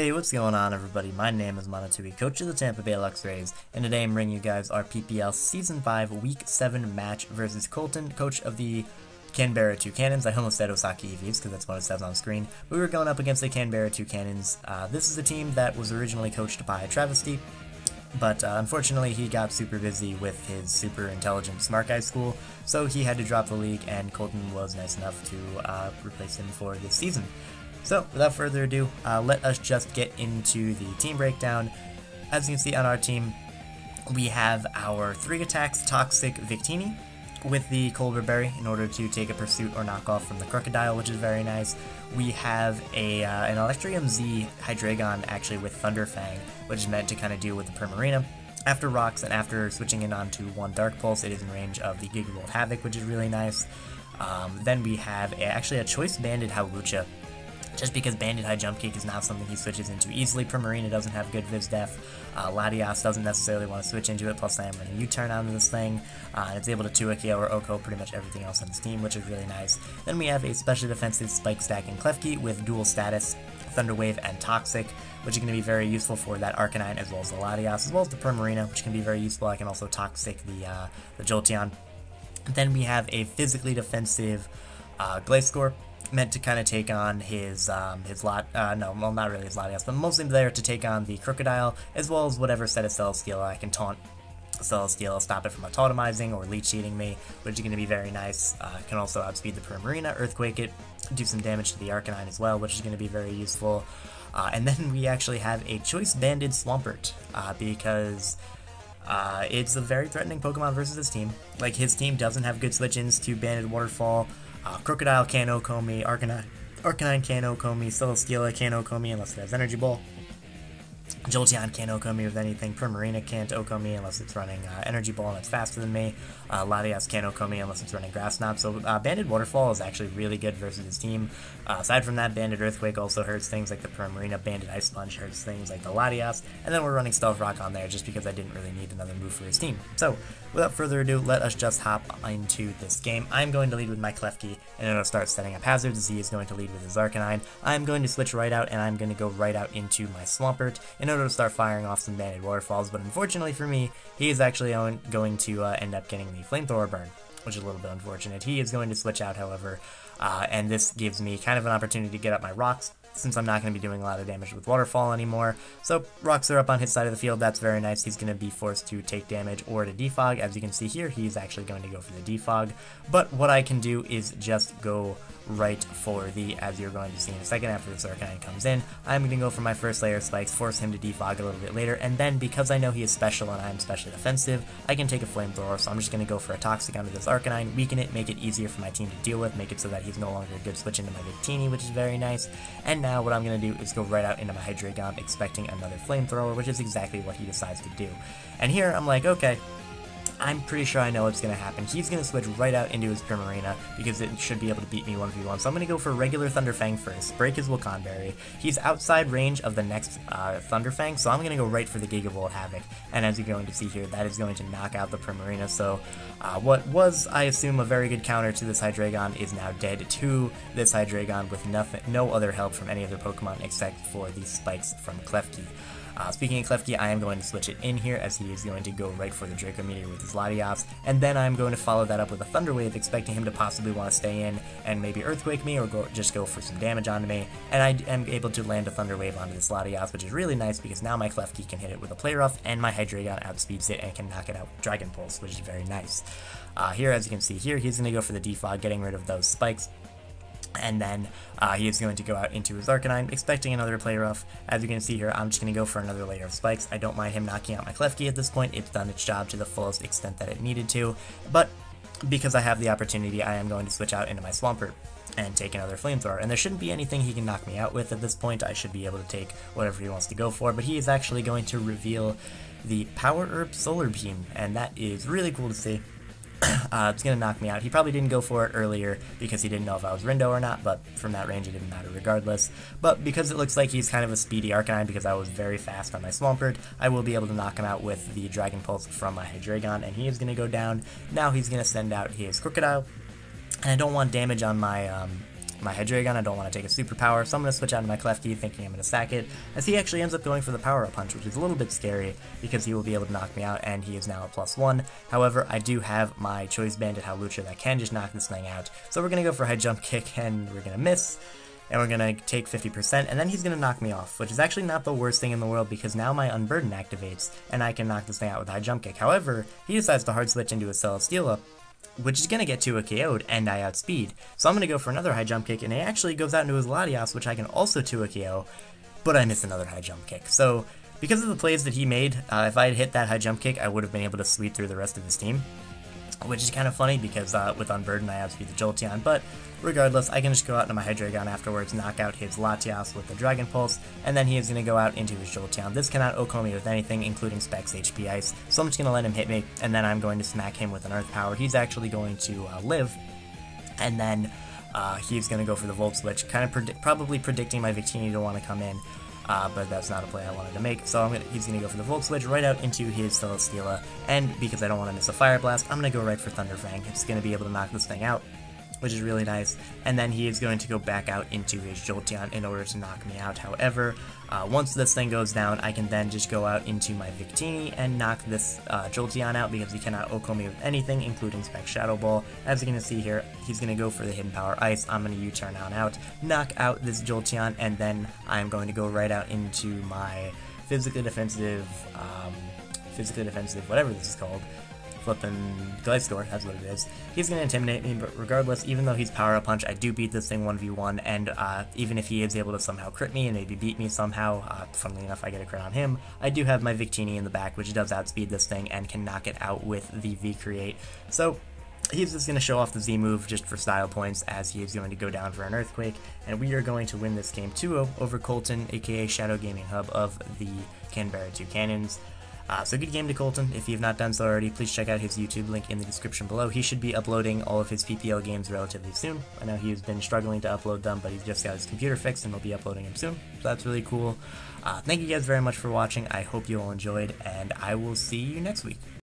Hey, what's going on everybody? My name is Monotui, coach of the Tampa Bay Luxrays, and today I'm bringing you guys our PPL Season 5 Week 7 match versus Colton, coach of the Canberra Toucannons. I almost said Osaka EVs because that's what it says on screen. We were going up against the Canberra Toucannons. This is a team that was originally coached by Travesty, but unfortunately he got super busy with his super intelligent smart guy school, so he had to drop the league, and Colton was nice enough to replace him for this season. So, without further ado, let us just get into the team breakdown. As you can see on our team, we have our 3 attacks Toxic Victini with the Colbur Berry in order to take a pursuit or knockoff from the Crocodile, which is very nice. We have an Electrium Z Hydreigon actually with Thunderfang, which is meant to kind of deal with the Primarina. After Rocks and after switching in onto 1 Dark Pulse, it is in range of the Gigavolt Havoc, which is really nice. Then we have actually a Choice Banded Howlucha, just because Banded High Jump Kick is not something he switches into easily. Primarina doesn't have good Viz Def. Latias doesn't necessarily want to switch into it, plus I am running U-Turn onto this thing. And it's able to 2-KO or OHKO pretty much everything else on his team, which is really nice. Then we have a special defensive Spike Stacking Klefki with dual status, Thunder Wave and Toxic, which is going to be very useful for that Arcanine as well as the Latias, as well as the Primarina, which can be very useful. I can also Toxic the Jolteon. Then we have a physically defensive Gliscor, meant to kind of take on his not really his Latias, but mostly there to take on the Crocodile, as well as whatever set of Celesteela I can taunt Celesteela, stop it from autotomizing or leech eating me, which is going to be very nice. Can also outspeed the Primarina, Earthquake it, do some damage to the Arcanine as well, which is going to be very useful. And then we actually have a Choice Banded Swampert, because it's a very threatening Pokemon versus his team. Like, his team doesn't have good switch-ins to Banded Waterfall. Crocodile can't OHKO me, Arcanine can't OHKO me, Celesteela can't OHKO me unless it has Energy Ball. Jolteon can't OHKO me with anything, Primarina can't OHKO me unless it's running Energy Ball and it's faster than me, Latias can't OHKO me unless it's running Grass Knot, so Banded Waterfall is actually really good versus his team. Aside from that, Banded Earthquake also hurts things like the Primarina, Banded Ice Sponge hurts things like the Latias, and then we're running Stealth Rock on there just because I didn't really need another move for his team. So, without further ado, let us just hop into this game. I'm going to lead with my Klefki, and then I'll start setting up hazards. Z is going to lead with his Arcanine. I'm going to switch right out, and I'm going to go right out into my Swampert in order to start firing off some Banded Waterfalls, but unfortunately for me, he is actually going to end up getting the Flamethrower burn, which is a little bit unfortunate. He is going to switch out, however, and this gives me kind of an opportunity to get up my Rocks, since I'm not going to be doing a lot of damage with Waterfall anymore. So Rocks are up on his side of the field. That's very nice. He's going to be forced to take damage or to defog. As you can see here, he's actually going to go for the defog. But what I can do is just go right for the, as you're going to see in a second after this Arcanine comes in, I'm going to go for my first layer of spikes, force him to defog a little bit later, and then because I know he is special and I'm specially defensive, I can take a Flamethrower, so I'm just going to go for a Toxic onto this Arcanine, weaken it, make it easier for my team to deal with, make it so that he's no longer a good switch into my Victini, which is very nice. And now what I'm going to do is go right out into my Hydreigon, expecting another Flamethrower, which is exactly what he decides to do. And here I'm like, okay, I'm pretty sure I know what's going to happen. He's going to switch right out into his Primarina because it should be able to beat me 1v1. So I'm going to go for regular Thunderfang first, break his Wakon Berry. He's outside range of the next Thunderfang, so I'm going to go right for the Gigavolt Havoc. And as you're going to see here, that is going to knock out the Primarina. So what was, I assume, a very good counter to this Hydreigon is now dead to this Hydreigon with no other help from any other Pokemon except for the spikes from Klefki. Speaking of Klefki, I am going to switch it in here as he is going to go right for the Draco Meteor with his Latias, and then I'm going to follow that up with a Thunder Wave, expecting him to possibly want to stay in and maybe Earthquake me or just go for some damage onto me, and I am able to land a Thunder Wave onto this Latias, which is really nice because now my Klefki can hit it with a Play Rough, and my Hydreigon outspeeds it and can knock it out with Dragon Pulse, which is very nice. Here, as you can see here, he's going to go for the defog, getting rid of those spikes. And then he is going to go out into his Arcanine, expecting another Play Rough. As you can see here, I'm just going to go for another layer of spikes. I don't mind him knocking out my Klefki at this point. It's done its job to the fullest extent that it needed to. But because I have the opportunity, I am going to switch out into my Swampert and take another Flamethrower. And there shouldn't be anything he can knock me out with at this point. I should be able to take whatever he wants to go for. But he is actually going to reveal the Power Herb Solar Beam, and that is really cool to see. It's going to knock me out. He probably didn't go for it earlier because he didn't know if I was Rindo or not, but from that range it didn't matter regardless. But because it looks like he's kind of a speedy Arcanine because I was very fast on my Swampert, I will be able to knock him out with the Dragon Pulse from my Hydreigon, and he is going to go down. Now he's going to send out his Crocodile, and I don't want damage on my my Hydreigon. I don't want to take a superpower, so I'm going to switch out to my Klefki thinking I'm going to sack it, as he actually ends up going for the power-up punch, which is a little bit scary because he will be able to knock me out, and he is now a +1. However, I do have my Choice Banded Hawlucha that can just knock this thing out, so we're going to go for a high jump kick, and we're going to miss. And we're going to take 50%, and then he's going to knock me off, which is actually not the worst thing in the world because now my Unburden activates, and I can knock this thing out with a high jump kick. However, he decides to hard switch into a Celesteela, which is going to get to a KO'd, and I outspeed. So I'm going to go for another high jump kick, and he actually goes out into his Latias, which I can also 2 a KO, but I miss another high jump kick. So because of the plays that he made, if I had hit that high jump kick, I would have been able to sweep through the rest of his team, which is kind of funny because with Unburden I outspeed the Jolteon, but regardless, I can just go out into my Hydreigon afterwards, knock out his Latias with the Dragon Pulse, and then he is going to go out into his Jolteon. This cannot OHKO me with anything, including Specs HP Ice, so I'm just going to let him hit me, and then I'm going to smack him with an Earth Power. He's actually going to live, and then he's going to go for the Volt Switch, kind of probably predicting my Victini to want to come in. But that's not a play I wanted to make, so he's going to go for the Volt Switch right out into his Celesteela, and because I don't want to miss a Fire Blast, I'm going to go right for Thunder Fang. It's going to be able to knock this thing out, which is really nice, and then he is going to go back out into his Jolteon in order to knock me out. However, once this thing goes down, I can then just go out into my Victini and knock this Jolteon out because he cannot OHKO me with anything, including Spec Shadow Ball. As you can see here, he's going to go for the Hidden Power Ice. I'm going to U-turn on out, knock out this Jolteon, and then I'm going to go right out into my physically defensive, whatever this is called, flipping Gliscor, that's what it is. He's going to intimidate me, but regardless, even though he's Power Up Punch, I do beat this thing 1v1, and even if he is able to somehow crit me and maybe beat me somehow, funnily enough I get a crit on him, I do have my Victini in the back, which does outspeed this thing and can knock it out with the V-Create. So he's just going to show off the Z-move just for style points, as he is going to go down for an Earthquake, and we are going to win this game 2-0 over Colton, aka Shadow Gaming Hub of the Canberra Toucannons. So good game to Colton. If you have not done so already, please check out his YouTube link in the description below. He should be uploading all of his PPL games relatively soon. I know he's been struggling to upload them, but he's just got his computer fixed and he'll be uploading them soon. So that's really cool. Thank you guys very much for watching. I hope you all enjoyed, and I will see you next week.